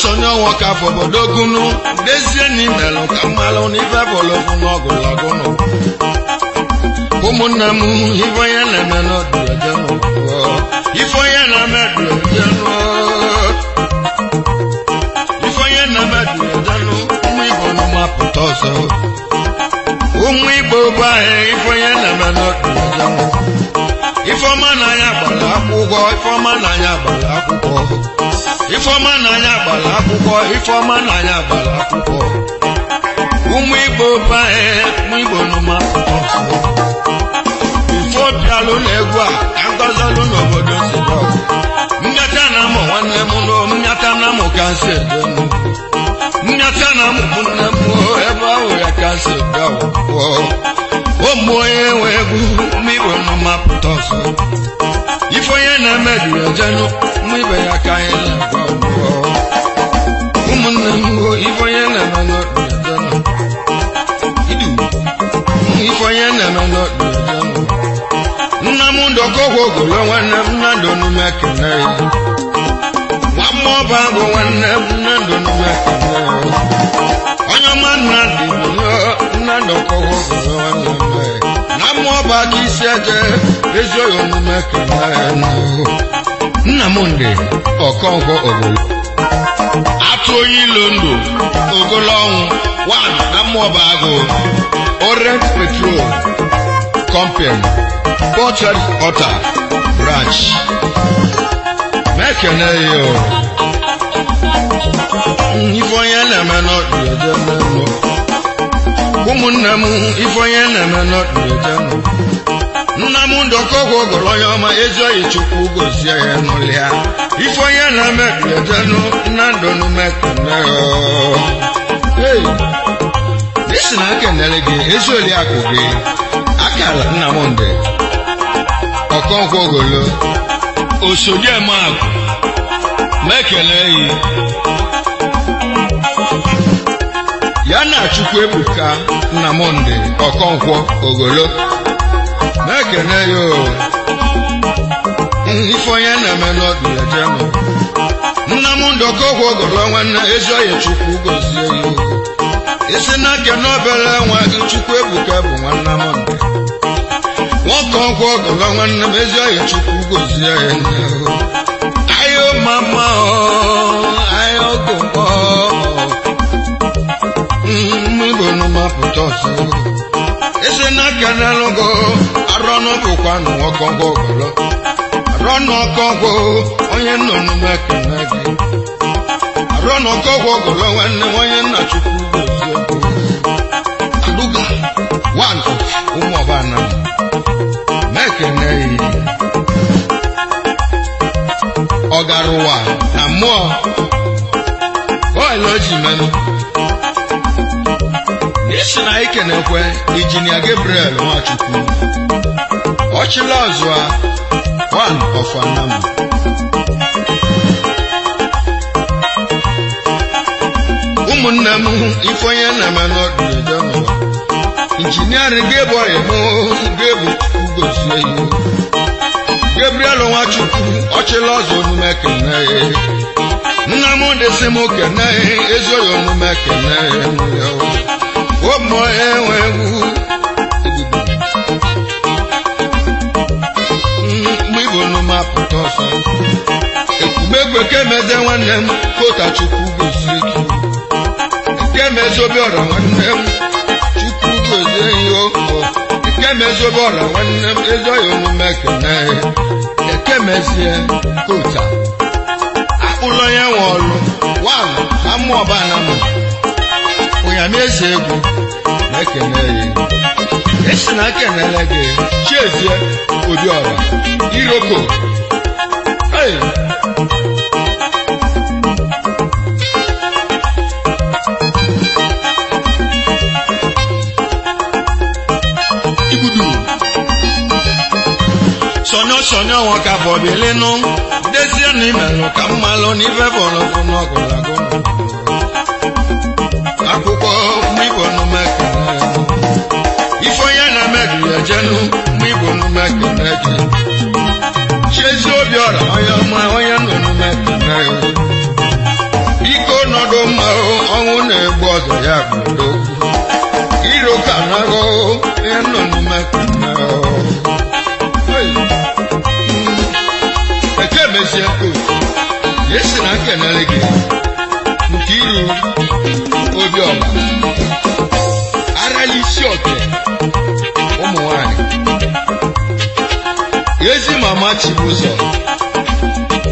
sonyo waka fobodo gunu dezie ni melo kamalo ni febolo funogo lagono umunna mu ifoya na meno dujano ifoya na medu dujano ifoya na medu dujano mi bono maputoso umi boba ifoya na meno dujano ifoma na ya bala akwụkwọ ifoma na ya bala akwụkwọ ifoma na ya bala akwụkwọ ifoma na ya bala akwụkwọ ụmụ Igbo bae ụmụ Igbo nụma ifo bịalụ n'egwu a ka ngọzọlụ n'obodo sibọ mmịata na mụ nwanne m nọ mmịata na mụ ka nsị edenu mmịata na mụ bụ nne m ebe ahụ ya ka nsị bịawo ụmụ onye nwe egwu ụmụ Igbo nụma pụta ọsọ ifo onye na-emedu ya jenu ụmụ ibe ya ka anyị na-agwa ụgbọ ụmụnne m ifo onye na-eme n'ọdụ ya jenu idu ifo onye na-eme n'ọdụ ya jenu nna m ndọkọgwụ ogolo nwanne m nna ndụ n'ume kene ya nwa mmụọba bụ nwanne m nna ndụ n'ume kene ya onye ọma nna dị nna ndọkọgwụ ogolo nwanne m na mmụọba ka isi eje ezi oyi omume kene ya nna m ndị ọkọgwụ ogolo atụ onye ilo ndụ ogolo ọnwụ wan na mmụọba agụ Orient Petrol Company Portrait Otter Branch mekene yo ifonye na-eme n'ọdụ eje n'elu ụmụnne m ifonye na-eme n'ọdụ eje n'elu nna m ndọkọgwụ ogolo onye ọma ezi oyi Chukwu gozie ya n'ụlịa ifonye na-eme eje nna ndụ mekene yo isi na ekenere gị ezi oliakụ gị akala nna m ndị ọkọgwụ ogolo osodi eme akụ mekele yi ya na Chukwu Ebuka nna m ndị ọkọgwụ ogolo mekele yo ife onye na-eme n'ọdụ ya jenu nna m ndị ọkọgwụ ogolo nwanne ezi oyi Chukwu gozie ya isi na nke n'obere nwa gị Chukwu Ebuka bụ nwanne m ndị nwoke ọgwụ ogolo nwanne m ezi oyi Chukwu gozie ya ayo mama ayo gogo Igbo nụma pụta ọsọ isi na nke n'elụgo arọnụ bụkwa nụ nwoke ọgwụ ogolo arọnụ ọkọgwụ onye nnụnụ mekene gị arọnụ ọkọgwụ ogolo nwanne m onye nna Chukwu gozie aduga one of ụmụọbana mekene yi ọgarụwa na mmụọ oilo ji menụ n'isi na ikenekwe Injinia Gabriel Nwachukwu ọchịla ọzụa one of Anam ụmụnne m ifonye na-eme n'ọdụ eje n'ụwa injiniarị Gabriel ga-ebu Chukwu gozie ya Gabriel Nwachukwu ọchịla ọzọ omume kene ya nna m dịsị m kene ya ezi oyi omume kene ya ụmụ enwe egwu mgbe Igbo nụma pụta ọsọ ekwumegwe kemeze nwanne m kota Chukwu gozie gị ekemeze obiọra nwanne m Chukwu gozie ya ekemeze obiọra nwanne m ezi oyi omume kene ya ekemezie kota akpụlọ ya nwe ọlụ wan na mmụọbana m ụnyameze egwu na-ekene ya esi na kenele gị Chiezie Obiọra Iroko Igudu sonyo wọn ka bọ̀bìlínú dezie na imelụ ka mmalụ n'ife bọrọfụ n'ọgụlagụ akwụkwọ Igbo nụme kene ife onye na-emedu ya jenu Igbo nụme kene gị Chiezie Obiọra onye ọma onye nọ nụme kene biko ya budo iro kanago eno numekuna eke mesiako yesi na kenelege nkiru obioma aralisi oke ụmụnwaanyị ezi mama Chibuzo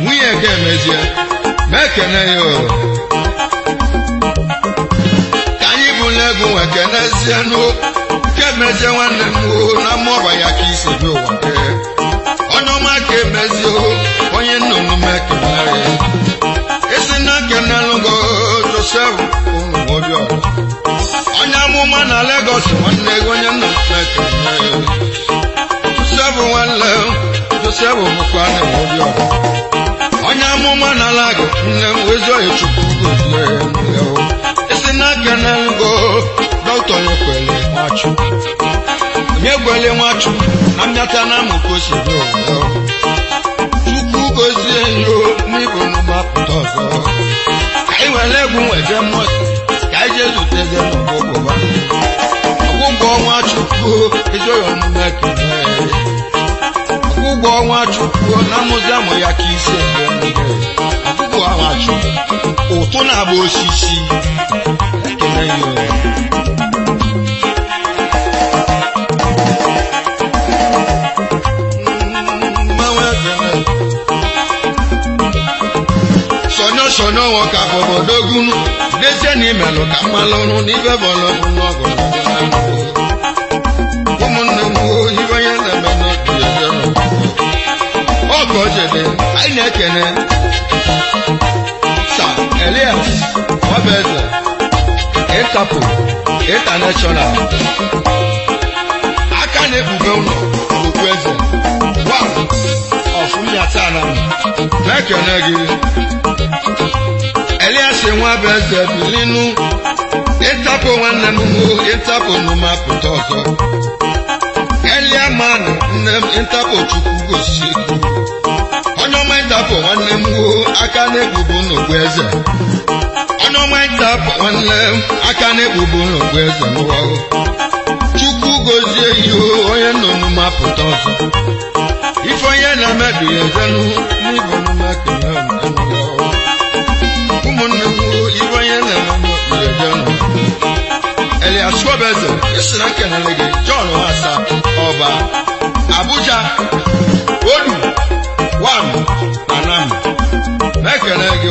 nwunye ka emezie ma ekene ya ka anyị bụ n'egwu nwe kenezie n'o ka emezie nwanne m na mmụọba ya ka isi bi ụwa onye ọma ka emezie onye nnụnụ m ekene esi na kenelụgo Joseph Obiora onye amụma na Lagos nwanne gị onye nnụnụ m ekene Joseph nwanne Joseph bụkwa na Obiora onye amụma na Lago nne m wezoghị Chukwu gozie isi na kenelụgo Dr. Nyekwele Nwachu na mmịata na amụkosi Chukwu gozie yo n'ịbụ n'ụgbapụta ọzọ ka anyị were egwu nweje mmụọ ka anyị jee zuteze n'ọgwụgwọ Nwachukwu ezoghị omume ekene ọgwụgwọ Nwachukwu na mụzamụ ya ka isi ọgwụgwọ Nwachukwu ụtụ na-agba osisi ekene ya sono woka bobodogun dese ni melo kamalonu ni bebolo nogo womunne mu yibaye na meno diye ogo jede ai na ekene sa Elias Obeze Etapo International aka na ebube ụlọ Okweze wa ofumyatana mekene gị Elias Obeze bilinu Etapo nwanne m Etapo n'ụma pụta ọzọ Elia man nne m Etapo Chukwu gosi onye ọma Etapo nwanne m aka na-ebubu n'Okweze onye ọma Etapo nwanne m aka na-ebubu n'Okweze n'ụwa Chukwu gozie ihe onye nọ n'ụma pụta ọzọ ife onye na-emebi ezenu n'ịbụ n'ụma kene ụmụnne m ibe onye na-eme n'okpuru Elias Obeze isi na nkenele gị John Nwasa Ọba Abuja Odu Wam Anam ekele gị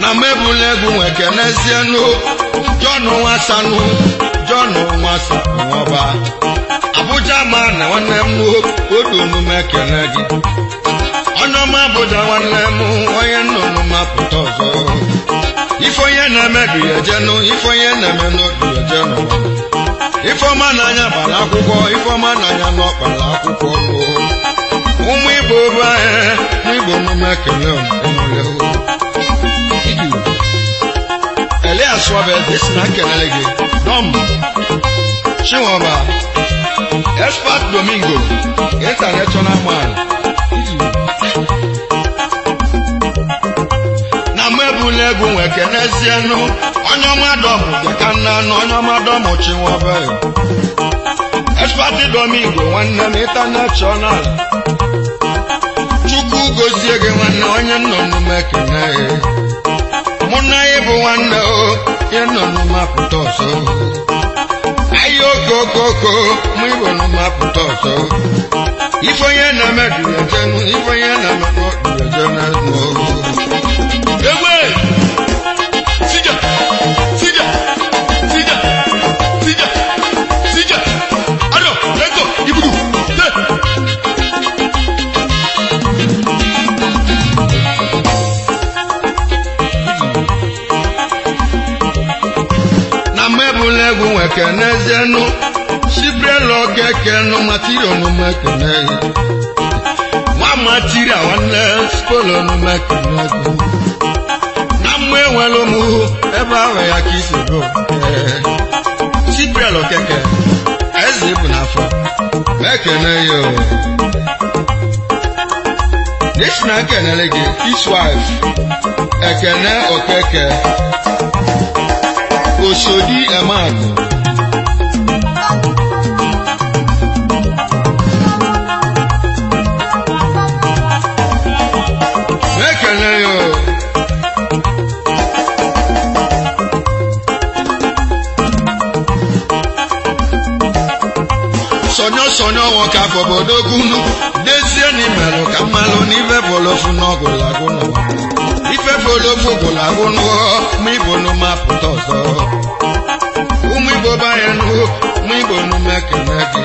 na mebụla egwu nwekenezienụ John Nwasa John Nwasa Ọba Abuja ma na nwanne m Odu omume ekele gị onye ọma Abuja nwanne m onye nnụnụ mapụta ọzọ ife onye na-emebi ejenu ife onye na-eme n'odu ejenu ife ọma n'anya gbara akwụkwọ ife ọma n'anya n'ọkpara akwụkwọ ụmụ Igbo bụ anyị n'Igbo omume ekele Elias Obeze si na kelele gị Dom Chinwoba Expert Domingo International man na mebụla egwu nwekenezienụ onye ọma dọmụ dịka nna onye ọma dọmụ Chinwoba Expert Domingo nwanne m International Chukwu gozie gị nwanne onye nnụnụ m ekene mụ na ya bụ nwanne ya nnụnụ mapụta ọzọ ayi okokoko mụ Igbo n'ụmapụta ọzọ ife onye na-eme duyejenu ife onye na-eme duyejenu egwe sija sija sija sija sija ado let's go ibudu na mebụla egwu nwekenezienụ Sibrelo kekenu material no mekene wa material nwanne spolo no mekene na mwe welo mu ebe ahụ ya ka isi go Sibrelo keke eze bụ n'afọ mekene yo This na kenele gị his wife Ekene Okeke Osodi Emanụ Ekene yo sonyo wọn ka fọbọdọ gunu dezie ni mẹlọ ka mmalụ n'ife bolofu n'ọgụlagụ n'ụwa ife bolofu gụlagụ n'ụwa mụ igbo n'ụma pụta ọzọ ụmụ igbo banye n'ụwa mụ igbo n'ume kene gị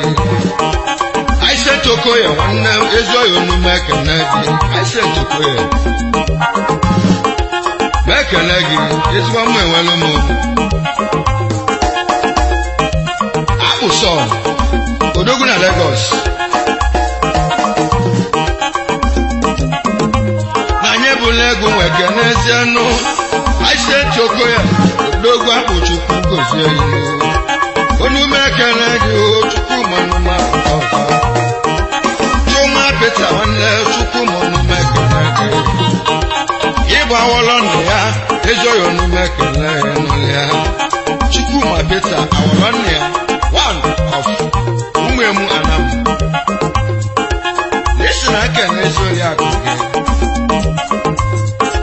aise tokoye nwanne ezoghị onume kene gị aise tokoye mekene gị ezigbo mụ enwelu m abụsọ Odogwu na Lagos na nye bụla egwu nweke n'ezie nụ aise choko ya Odogwu akpụchukwu gozie ilu onume ekele gị chukwu mọnụma ọzọ chuma peta nwanne chukwu mọnụma ekele gị ịgba awọlọ nna ya ezoghị onume ekele ya n'ụlọ ya chukwu ma peta awọlọ nna ya one of Umemu Anam. Listen, I can measure ya.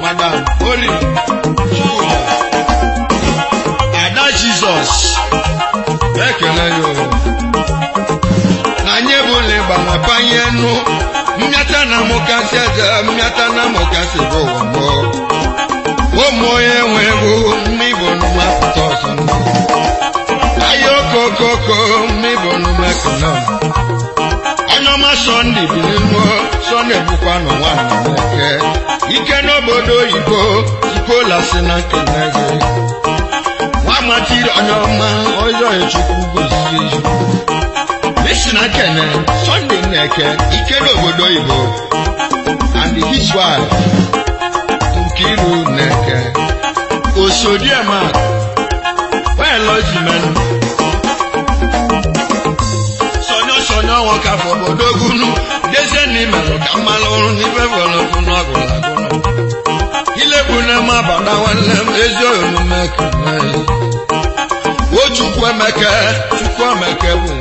Madam, Holy Judah. Ada Jesus. Ekele. Nanye bole ba mapanye no. Mnyata na mokase ja, mnyata na mokase go wambo. Omoye wewo, mibo no maputoso. Ayoko koko mibonu mekana Anoma Sunday bilimo Sunday bukwano wana meke Ike n'obodo Igbo Ikola sina kenege Wamatiri anoma Oyo echukwu gozie Listen akene Sunday neke Ike n'obodo Igbo And his wife Nkiru neke Osodi Emanụ Well, Lord, sonyo wọn ka fọbọdọ gunu dese ni mẹlọ ka malọ nífẹ fọlọ fún ọgọlagọnà ilẹ̀kùn náà má bàdá wọn lẹm ezi òyìnbó mẹkẹ o chukwu emeke bụ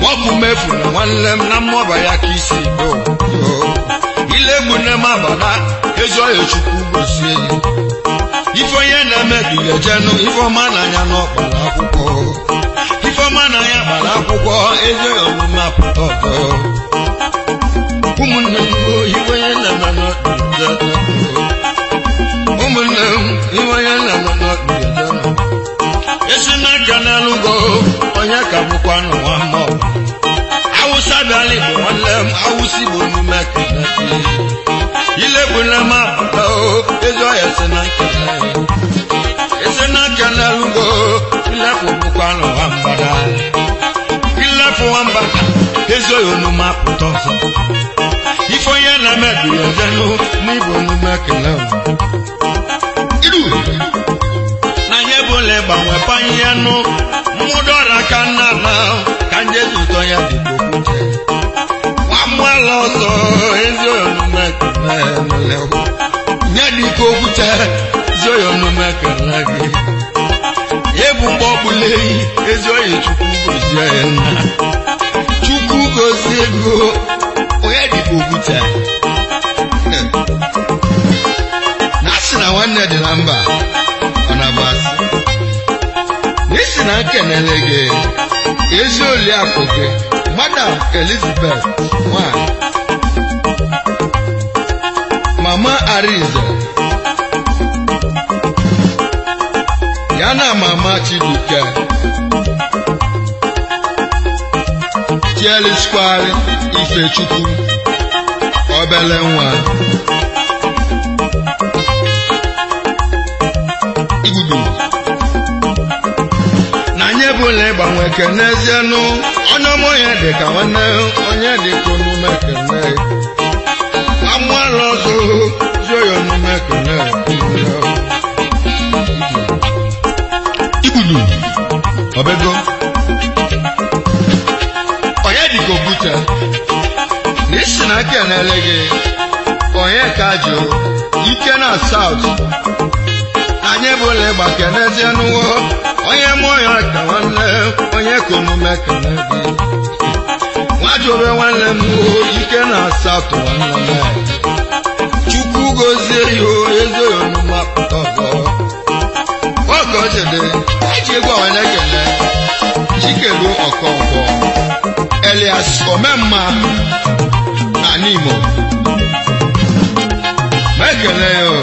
wọkụ mefu na wọn lẹm na mmọba ya ka isi do ilẹ̀kùn náà má bàdá ezi òyìnbó chukwu gozie ife onye na-emebi ejenu ife ọma n'anya n'ọkpara akwụkwọ Ifeọma na ya gbara akwụkwọ eze omume apụta ọzọ ụmụnne m iwe ya na-eme n'ọdụ ụmụnne m iwe ya na-eme n'ọdụ esi n'aka n'alụgo onye ka bụkwa n'ụwa mmụọ Awụsa bịala Igbo nwanne m Awụsa Igbo omume kene ilebule m apụta eze ọya si n'aka esi n'aka n'alụgo ilefu bụkwa n'ụwa mgbada ilefu nwambata ezoghị omume apụta ọzọ ife onye na-emebiri ezenu n'Igbo omume kele iru na nye bụla gbanwe panye nụ mmụdọ ọra ka nna na ka njezi ụtọ ya dịka okwute nwamụala ọzọ ezoghị omume kele n'ụlọ nye dịka okwute ezoghị omume kele gị Ebu mgbọgbule ezi oyi chukwu gozie ya nna chukwu gozie ego onye dịka okwute na asị na nwanne dị na mba ọ na-abụ asị n'isi na nkenele gị ezi oliakụ gị Madam Elizabeth nwanyị Mama Arize Yana Mama Chibuke Tieli Square Ifechukwu Obele nwa Igbudu na nye bụla gbanwe kenezienụ onye onye dị ka nwanne onye dị ka omume kene amụala ọzọ zuo ya omume kene Igbudu Obego onye dị ka Obuta n'isi na kenele gị onye ka jụ ike na South anyị bụla ịgba kenezie n'ụwo onye mụọ ya ka nwanne onye konume kene gị nwajobe nwanne m ike na South nwanne m Chukwu gozie yo ezo yo n'ụmapụta ọzọ ogojede eji egwu onye kele Chikelu Okonkwo Elias Omemma Animo mekele yo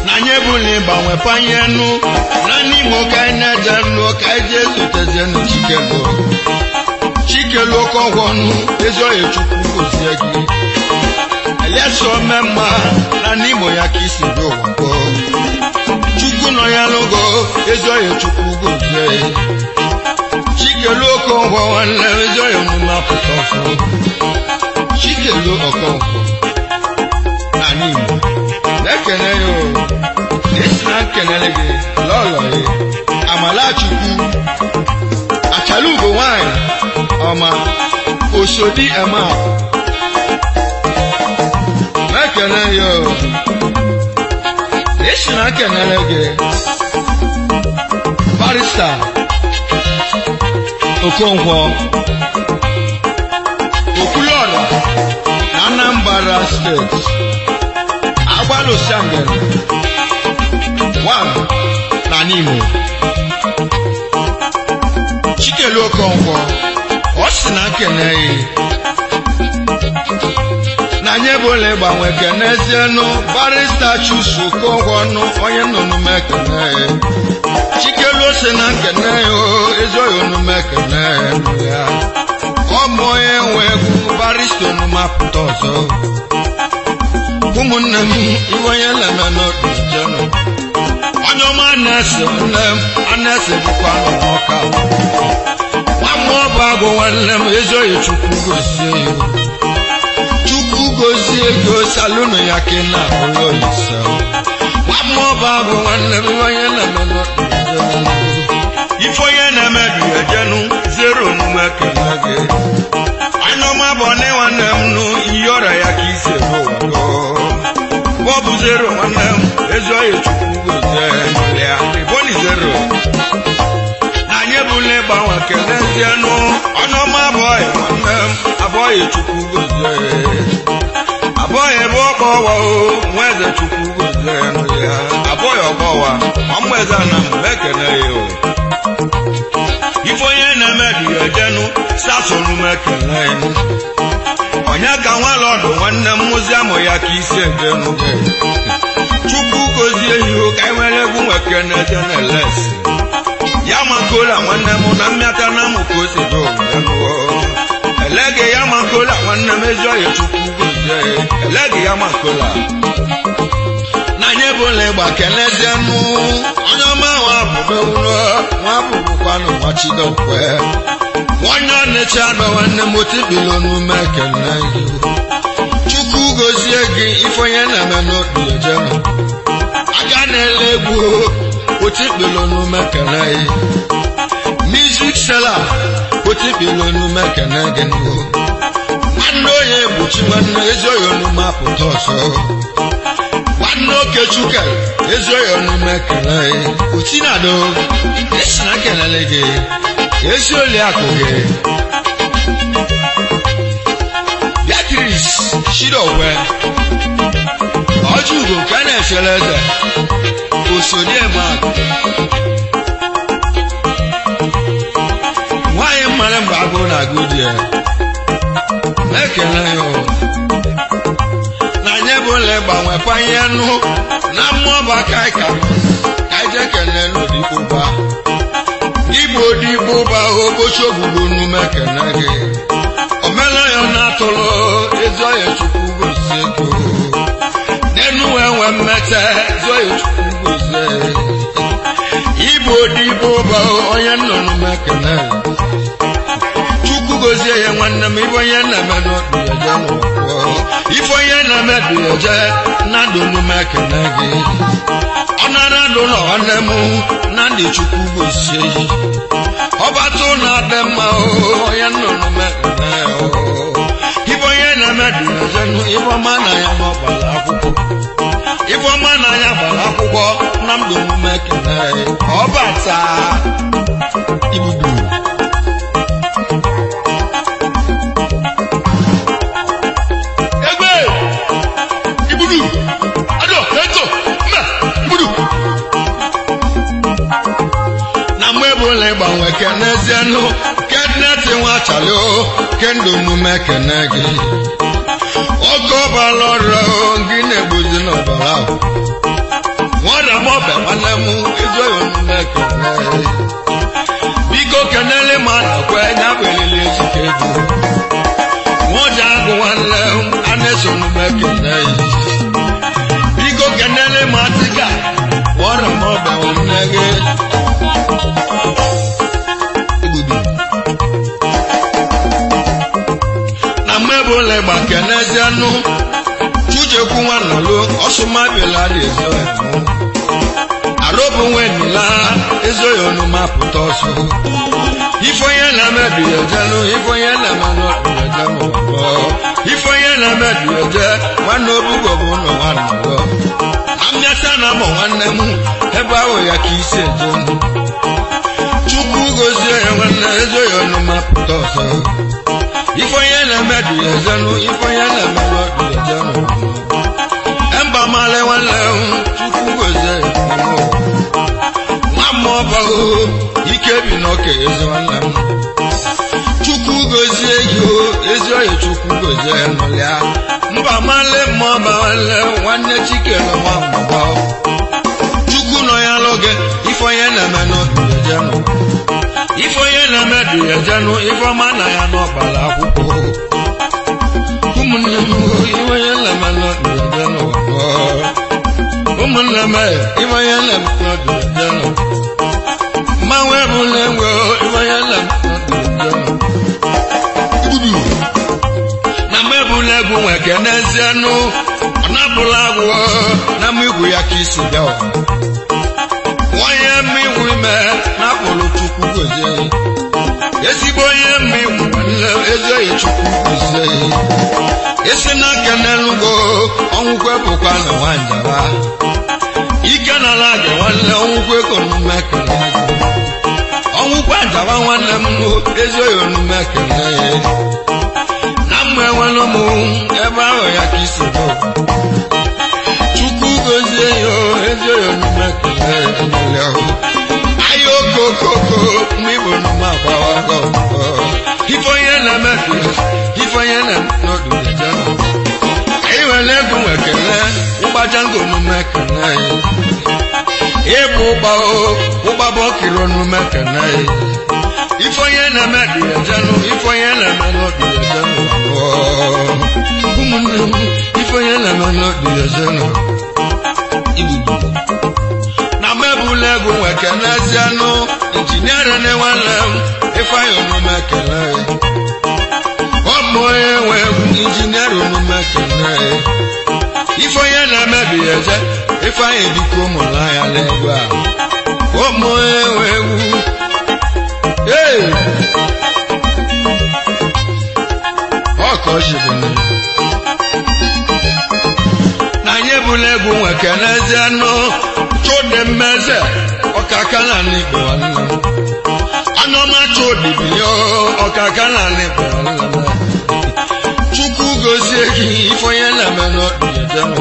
na nye buli banwe panyenu na nimo ka eneje nlo ka eje zuteze nu Chikelu Okonkwo nu ezo ye Chukwu gozie gị Elias Omemma na nimo ya kisi do wako Chukwu no ya logo ezo ye Chukwu gozie Chikelu Okonkwo nwanne ezo ye n'ụmapụta ọzọ Chikelu Okonkwo Animo ekene yo esi na nkenele gị lọlọ gị Amalachukwu Achalugo nwanyị ọma Osodi Ema ekene yo esi na nkenele gị Barrister Okonkwo Okulora na Anambra State Agbalo Sangere one na Nimo Chikelu Okonkwo ọ sị na keneghị na nye bụla ịgbanwe kenezienụ Barrister Chuks Okonkwo nụ onye nọ n'ume keneghị Chikelu sị na keneghị ezoghị onume keneghị ya ọ bụ onye nwe egwu Barrister n'ụmapụta ọzọ ụmụnne m iwe onye leme n'otu jenụ onye ọma Anese bụkwa n'ọka nwamma ọba agwụ nwanne m ezoghị Chukwu gozie ya Chukwu gozie ego salụnụ ya ke na ụlọ ise nwamma ọba agwụ nwanne m iwe onye leme n'otu jenụ ife onye na-emebi ejenu zero n'ume kele gị onye ọma bụ ọnị nwanne m nụ ihe ọrịa ya ka ise n'ụwa Bobu zero nwanne m ezo ye Chukwu gozie ya Iboni zero na nye bụla ịgbanwe kenezienụ onye ọma abụọ nwanne m abụọ ye Chukwu gozie abụọ ebe ọkpọwa nweze Chukwu gozie ya abụọ ọkpọwa ọmụeze na m ekene ya ife onye na-emebi ejenu sasonu m ekene onye ka nwalọdụ nwanne m mụziamụ ya ka isi ejenu Chukwu gozie ihe ka enwere egwu nweke na-ejeneles ya makola nwanne m na mmịata na mụ ka o si do elege ya makola nwanne m ezi ọya Chukwu gozie elege ya makola na nye bụla ịgba kenezienụ onye ọma nwa bụbụkwanụ nwachidokwe onye ọnịcha adọ nwanne m otibilo n'ume ekene gị Chukwu gozie gị ife onye na-eme n'otu ejema aga na-ele egwu otibilo n'ume ekene gị music seller otibilo n'ume ekene gị nwanne onye egbuchi nwanne ezi oyi onume apụta ọsọ nwanne Okechukwu ezi oyi onume ekene gị otinado esi na kenele gị ezi oli akụ gị Beatrice Chidowe Ojugo ka na-echere eze Osodi Ema nwanyị mmara mgbe agụụ na-agụ di ya ekele ya na nye bụla ịgbanwe panye nụ na mmụọ bụ aka ka ije kele n'odigboba Igbo ba obochi ogbugbo n'ume kene gị omela ya na-atụlụ ezo ya Chukwu gozie ego n'enu enwe mmete ezo ya Chukwu gozie Igbo ba onye nọ n'ume kene Chukwu gozie ya nwanne m ibe onye na-eme n'otu ya je n'ụkwụ ife onye na-eme dị ya je na ndụ n'ume kene gị ọ nara ndụ nọ nwanne m na ndị Chukwu gozie ọba atụ na-adị mma onye nnụnụ mekene Ifeonye na-emedu ezenu Ifeọma na ya n'ọgbara akwụkwọ Ifeọma na ya gbara akwụkwọ na mdụ mekene ọbata Igbudu egbe Igbudu ado eto mma Igbudu na mwebule gbanwe kenezienu kedneti nwachalo kendo nume kenegi Oko baloro gị na-egbuzi n'ọbara nwada mọbe nwanne m ezoghị omume kenegi biko kenele ma nakwe ya bụ elili ezike ego nwoja agụ nwanne m a na-eso omume kenegi biko kenele ma tika nwada mọbe nwanne gị Mebule gbakenezianụ Chujekwu nwanalo ọsụmabila dị ezo emu Arobu nwenila ezo yonu mapụta ọsọ Ifeonye na-emedu ejenu Ifeonye na-emedu ejenu Ifeonye na-emedu eje nwanne obugo bụ ụlọ nwanalo Amịata na mụ nwanne m ebe ahụ ya ka isi ejenu Chukwu gozie ya nwanne ezo yonu mapụta ọsọ Ifeonye na-emedu ezenu Ifeonye na-emedu ezenu Emba male nwanne Chukwu gozie Nwamma ọbago ike bi n'oke ezi nwanne m Chukwu gozie gị ezi oyi Chukwu gozie n'ụlịa Mba male mmụọba nwanne Chike na nwamma Chukwu nọ ya lụgị Ifeonye na-emedu ezenu Ifeonye na-emedu ezenu Ifeọma na ya n'ọgbara akwụkwọ ụmụnne m Ifeonye na-emedu ezenu ụmụnne m Ifeonye na-emedu ezenu mmanwụ ebule enwe Ifeonye na-emedu ezenu Igbudu na mebule egwu nwe kenezienụ ọ na-abụla agwụ na mma igwu ya ka isi bịa onye mma iwu ime na-apụrụ Chukwu gozie ezigbo onye mma iwu ezoghị Chukwu gozie esi na kenelugo ọnwụkwe bụkwa na nwanjara ike na ala gị nwanne ọnwụkwe konume kene ọnwụkwe njara nwanne m ezoghị onume kene na mma enwere ụmụ ebe ahụ ya ka isi bụ Chukwu gozie ya ezoghị onume kene ayo kokoko mwibo numa kwawago Ifeonye na-emedu Ifeonye na-emedu ejenu Iwele egwu nwekele ụgbajango nume kene Ịbụ ụgbabo kiro nume kene Ifeonye na-emedu ejenu Ifeonye na-emedu ejenu ụmụnne m Ifeonye na-emedu ejenu Igbudu Mebule egwu nwekenezianụ injiniere na-enwele Ifeonye onume kene ọmụ onye nwe egwu injiniere onume kene Ifeonye na-emebi eje Ifeonye dịka ụmụla ya n'egwu a ọmụ onye nwe egwu ọkọchibụne na anyị ebule egwu nwekenezianụ Chode mmeze ọkakala n'igbo nwanne m Anọma Chode biyo ọkakala n'igbo nwanne m Chukwu gozie gị Ifeonye na-emedu ezenu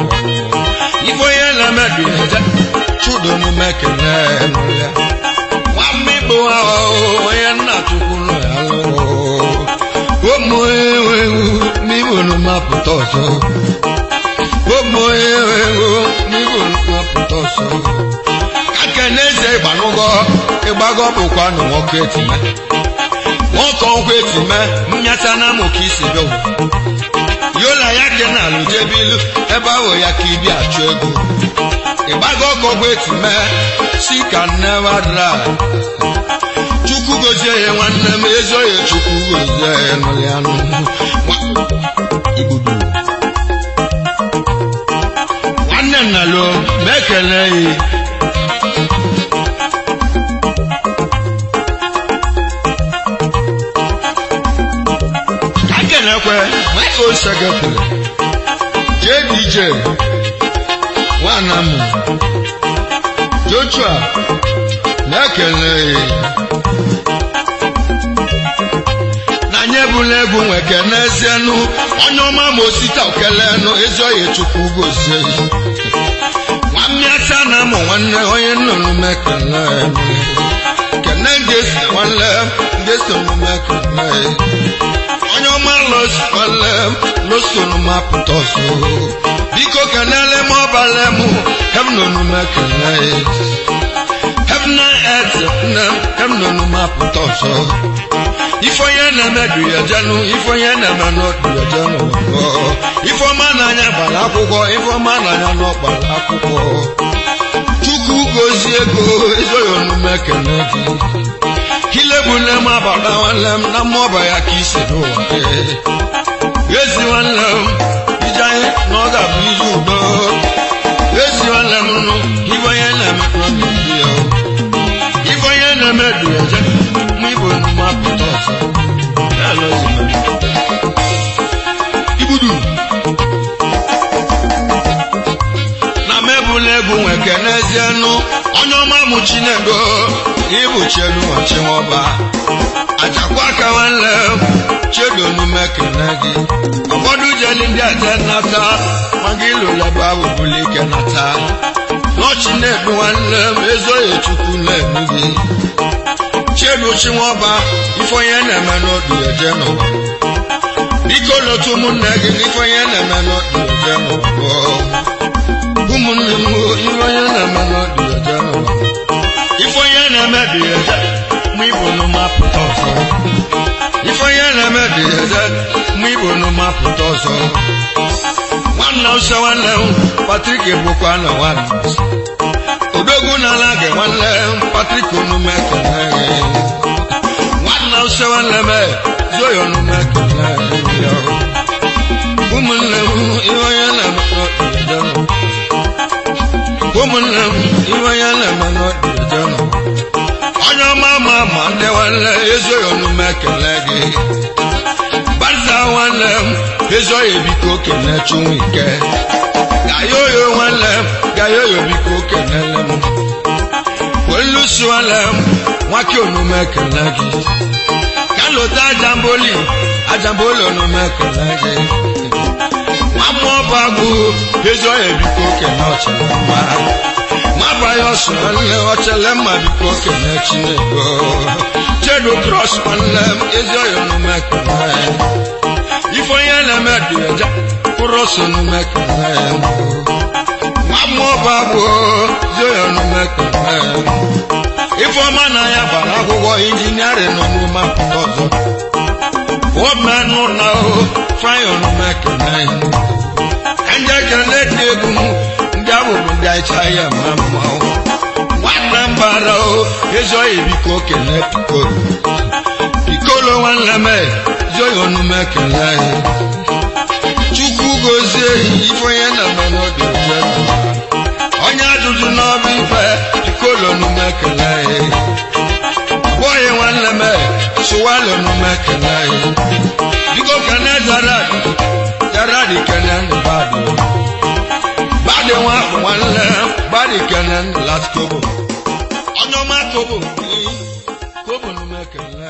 Ifeonye na-emedu ezenu Chode onume kene n'ụlịa nwamma Igbo ahụ onye nna Chukwu nọ ya lụrụ ụmụ ewu n'Igbo n'ụmapụta ọzọ ụmụ ewu n'Igbo n'ụmapụta ọzọ Akeneze ịgbago bụkwa na nwoke etime nwoke ọgwụ etime mmịata na amụ ka isi bịa yola ya ke na alụjebilu ebe ahụ ya ka ibi achụ ego ịgbago ọgwụ etime si ka never dry Chukwu gozie ya nwanne m ezoghị Chukwu gozie ya n'ụlịa anụ Igbudu nwanne nnalo ma ekele ya na-ekenekwe Michael Secretary JDJ Wanamu Joshua na-ekele na nyebula egwu nweke n'ezienu onye ọma ma osita okelenu ezoghị Chukwu gozie nwammiata na mụ nwanne onye nnụnụ mekele kene ngesi nwanne ngesi nnụnụ mekele onye ọma losonu mapụta ọzọ biko kenele m ọbala m hemnụnụ mekele Heaven earth hemnụnụ mapụta ọzọ Ifonye na-emedu ya janu, ifonye na-emedu ya janu. Ifoma n'anya gbara akwụkwọ, ifoma n'anya n'ọgbara akwụkwọ. Chukwu gozie ego, ezoghị omume kene gị. Hilebu nne m abata nwanne m na mmụọba ya ka isi n'ụwa gị. Ezi nwanne m, ije anyị na ọ ga-abụ ije udo. Ezi nwanne m nụ, ifonye na-emedu ya. Ifonye na-emedu ya janu. Ibu mapụta ọzọ Ibudu na mebula egwu nweke n'ezienu onye ọma mụ Chinego Ibu chelu ọchịnwọba ajakwa aka nwanne chedonu mekene gị ụfọdụ jeli ndị aje nata ma gị lụleba bụbulike nata n'Chinego nwanne m ezoghị Chukwu na-enu gị Chedu Chinwọba ifonye na-eme n'odu eje n'ụwa biko lotu ụmụnne gị ifonye na-eme n'odu eje n'ụwa ụmụnne m ifonye na-eme n'odu eje n'ụwa ifonye na-eme dị eje mụ Igbo n'ụmapụta ọzọ ifonye na-eme dị eje mụ Igbo n'ụmapụta ọzọ nwanne ụsọ nwanne m Patrick bụkwa na nwanne Odogwu n'ala gị nwanne Patrick onume kene nwanne ụsọ nwanne m zoyo onume kene ụmụnne m ihe onye na-eme n'ọdịjọnụ ụmụnne m ihe onye na-eme n'ọdịjọnụ onye ọma ma ma ndị nwanne ezoghị onume kene gị Barza nwanne m ezoghị biko kene chunwu ike Gayoyo nwanne m gayoyo biko kenele m Welusu nwanne m nwake onume kene gị Kalota ajamboli onume kene gị Nwamụọbagụ ezoghị biko kene ọchịlịmma Mabayo ọsọ nwanne ọchịlị mma biko kene Chinego Chedu Cross nwanne m ezoghị onume kene Ifonye na-emedu eja Kuroso onume kene Nwamụọbagụ zoghị onume kene Ifeọma na ya gbara akwụkwọ injiniarịn n'ụmapụta ọzọ Wọdmenụ na Fry onume kene Ndị ekele dị egwu ndị abụbụ ndị aịcha ya ma mma nwanne mbara ezoghị biko kene Pikolo nwanne m zoghị onume kene Chukwu gozie ifonye na-eme n'oge eje onye ajụjụ n'ọba ife Pikolo onume kene abụghị nwanne m Suwale onume kene biko kene Jaradi kene Badi nwanne Badi kene Laskobo onye ọma Kobo onume kene